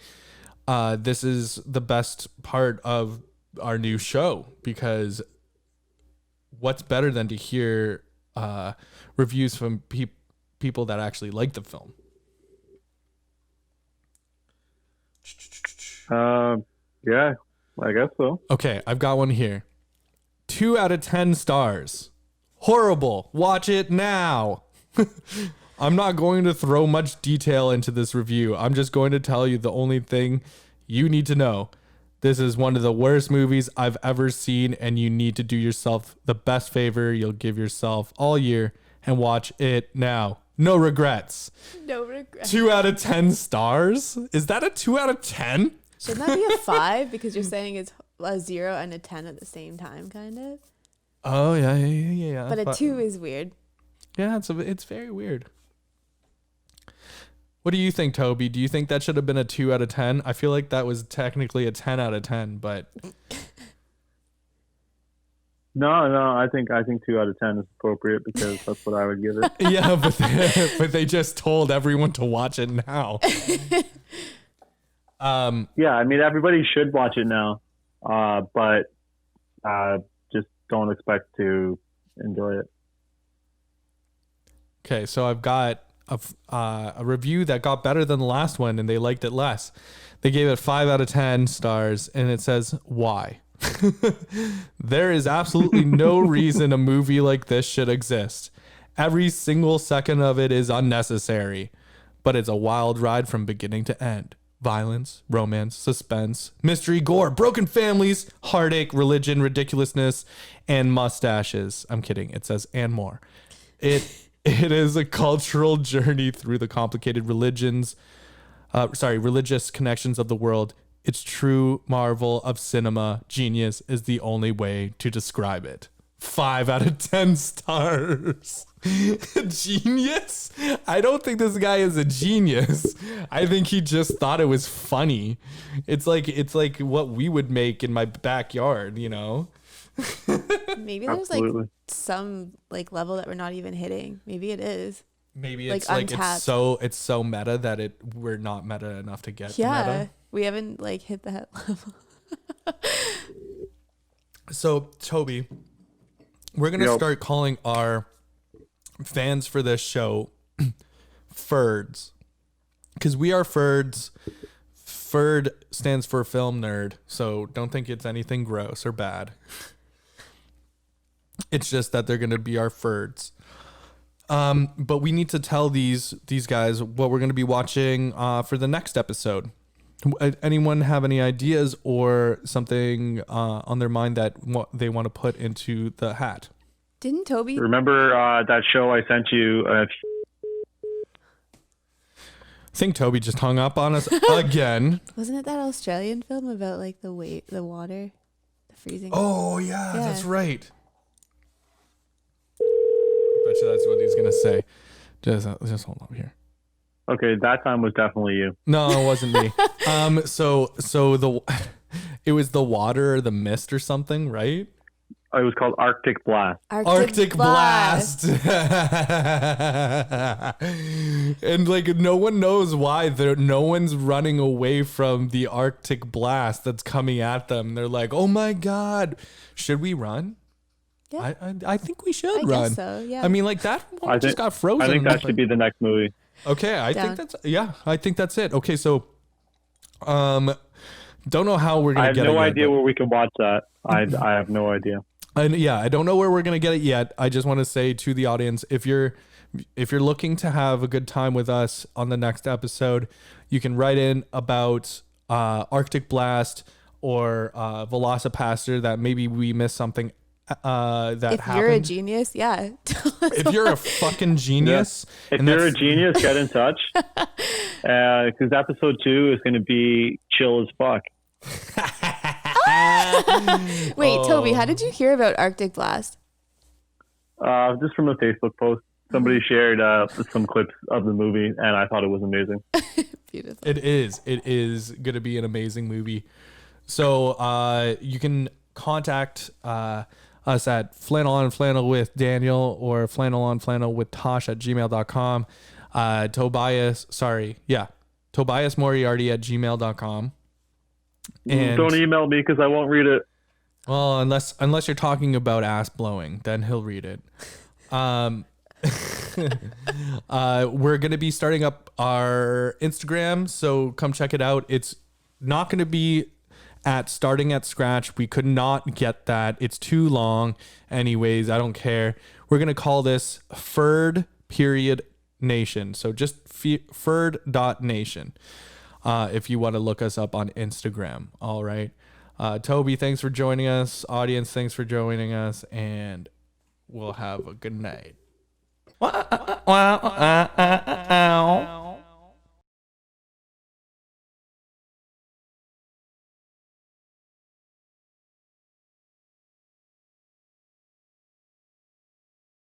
this is the best part of our new show, because what's better than to hear reviews from people that actually like the film? Yeah, I guess so. Okay, I've got one here. 2 out of 10 stars. Horrible. Watch it now. I'm not going to throw much detail into this review. I'm just going to tell you the only thing you need to know. This is one of the worst movies I've ever seen, and you need to do yourself the best favor you'll give yourself all year and watch it now. No regrets. No regrets. 2 out of 10 stars? Is that a 2 out of 10? Shouldn't that be a 5? Because you're saying it's a 0 and a 10 at the same time, kind of. Oh, yeah. But a 2 is weird. Yeah, it's very weird. What do you think, Toby? Do you think that should have been a 2 out of 10? I feel like that was technically a 10 out of 10, but No, I think 2 out of 10 is appropriate, because that's what I would give it. yeah, but they just told everyone to watch it now. Yeah, I mean, everybody should watch it now, but just don't expect to enjoy it. Okay, so I've got a review that got better than the last one, and they liked it less. They gave it 5 out of 10 stars, and it says, why? There is absolutely no reason a movie like this should exist. Every single second of it is unnecessary, but it's a wild ride from beginning to end. Violence, romance, suspense, mystery, gore, broken families, heartache, religion, ridiculousness, and mustaches. I'm kidding. It says, and more. It is a cultural journey through the complicated religious connections of the world. Its true marvel of cinema genius is the only way to describe it. 5 out of 10 stars. Genius? I don't think this guy is a genius. I think he just thought it was funny. It's like what we would make in my backyard, you know? Maybe there's Absolutely. like some like level that we're not even hitting. Maybe it is. Maybe Like it's like untapped. it's so meta that we're not meta enough to get Yeah, meta. we haven't like hit that level. So, Toby, we're going to start calling our fans for this show Ferds, because we are Ferds. Ferd stands for film nerd, so don't think it's anything gross or bad. It's just that they're going to be our Ferds. But we need to tell these guys what we're going to be watching for the next episode. Anyone have any ideas or something on their mind that they want to put into the hat? Didn't Toby? Remember that show I sent you? I think Toby just hung up on us again. Wasn't it that Australian film about like the water, the freezing? Oh, yeah, that's right. I bet you that's what he's going to say. Just hold up here. Okay, that time was definitely you. No, it wasn't me. So it was the water or the mist or something, right? It was called Arctic Blast. Arctic Blast. And like no one knows why no one's running away from the Arctic Blast that's coming at them. They're like, "Oh my God, should we run?" Yeah. I think we should I run. guess so, yeah. I mean, like that one just got frozen. I think that should be the next movie. Okay, I Down. think that's it. Okay, so don't know how we're gonna get it. I have no yet, idea but- where we can watch that. I have no idea. And yeah, I don't know where we're gonna get it yet. I just want to say to the audience, if you're looking to have a good time with us on the next episode, you can write in about Arctic Blast or VelociPastor that maybe we missed something that if happened. you're a genius, yeah. If you're a fucking genius, If and you're a that's- genius, get in touch. Because episode 2 is going to be chill as fuck. Wait, Toby, how did you hear about Arctic Blast? Just from a Facebook post. Somebody shared some clips of the movie, and I thought it was amazing. Beautiful. It is. It is going to be an amazing movie. So you can contact us at flannel on flannel with Daniel or flannel on flannel with Tash at gmail.com. Tobias Moriarty at gmail.com. And don't email me because I won't read it. well, unless you're talking about ass blowing, then he'll read it. We're going to be starting up our Instagram, so come check it out. It's not going to be at starting at scratch. We could not get that. It's too long. Anyways, I don't care. We're going to call this Ferd.nation. So just Ferd.nation. If you want to look us up on Instagram. All right. Toby, thanks for joining us. Audience, thanks for joining us. And we'll have a good night. Wow.